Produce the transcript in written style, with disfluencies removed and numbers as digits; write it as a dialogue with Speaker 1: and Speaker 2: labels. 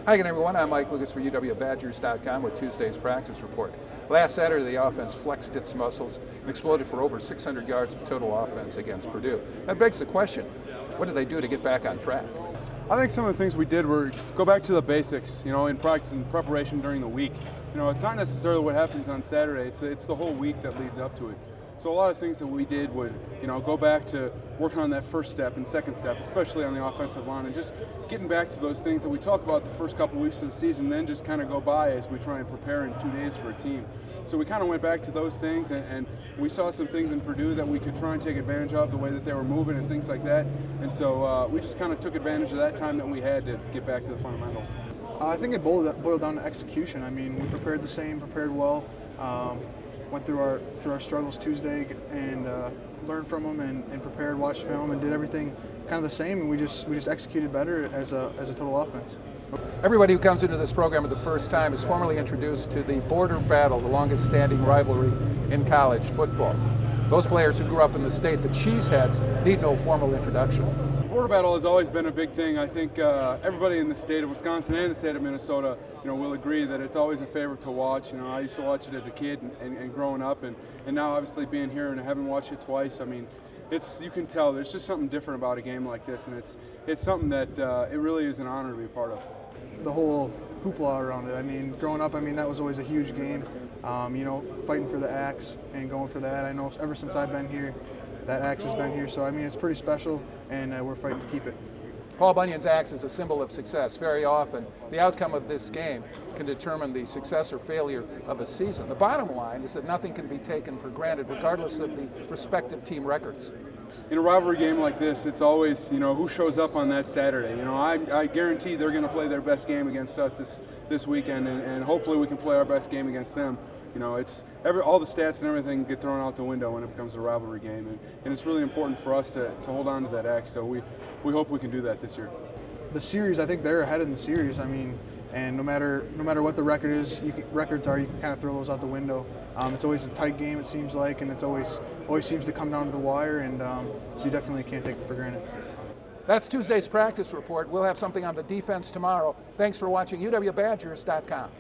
Speaker 1: Hi again, everyone. I'm Mike Lucas for UWBadgers.com with Tuesday's practice report. Last Saturday, the offense flexed its muscles and exploded for over 600 yards of total offense against Purdue. That begs the question, what did they do to get back on track?
Speaker 2: I think some of the things we did were go back to the basics, in practice and preparation during the week. It's not necessarily what happens on Saturday, it's the whole week that leads up to it. So a lot of things that we did would, go back to working on that first step and second step, especially on the offensive line, and just getting back to those things that we talk about the first couple of weeks of the season, and then just kind of go by as we try and prepare in 2 days for a team. So we kind of went back to those things, and we saw some things in Purdue that we could try and take advantage of, the way that they were moving and things like that. And so we just kind of took advantage of that time that we had to get back to the fundamentals.
Speaker 3: I think it boiled down to execution. I mean, we prepared the same, prepared well. Went through our struggles Tuesday and learned from them and prepared, watched film, and did everything kind of the same. And we just executed better as a total offense.
Speaker 1: Everybody who comes into this program for the first time is formally introduced to the border battle, the longest standing rivalry in college football. Those players who grew up in the state, the Cheeseheads, need no formal introduction.
Speaker 2: The border battle has always been a big thing. I think everybody in the state of Wisconsin and the state of Minnesota, will agree that it's always a favorite to watch. I used to watch it as a kid and growing up, and now obviously being here and having watched it twice. I mean, you can tell there's just something different about a game like this, and it's something that it really is an honor to be a part of.
Speaker 3: The whole hoopla around it. I mean, growing up, that was always a huge game. Fighting for the axe and going for that. I know ever since I've been here, that axe has been here. So it's pretty special, and we're fighting to keep it.
Speaker 1: Paul Bunyan's axe is a symbol of success. Very often, the outcome of this game can determine the success or failure of a season. The bottom line is that nothing can be taken for granted, regardless of the respective team records.
Speaker 2: In a rivalry game like this, it's always, who shows up on that Saturday. I guarantee they're going to play their best game against us this weekend, and hopefully we can play our best game against them. All the stats and everything get thrown out the window when it becomes a rivalry game, and it's really important for us to hold on to that axe. So we hope we can do that this year.
Speaker 3: The series, I think they're ahead in the series. And no matter what the records are, you can kind of throw those out the window. It's always a tight game, it seems like, and it's always seems to come down to the wire, and so you definitely can't take it for granted.
Speaker 1: That's Tuesday's practice report. We'll have something on the defense tomorrow. Thanks for watching UWBadgers.com.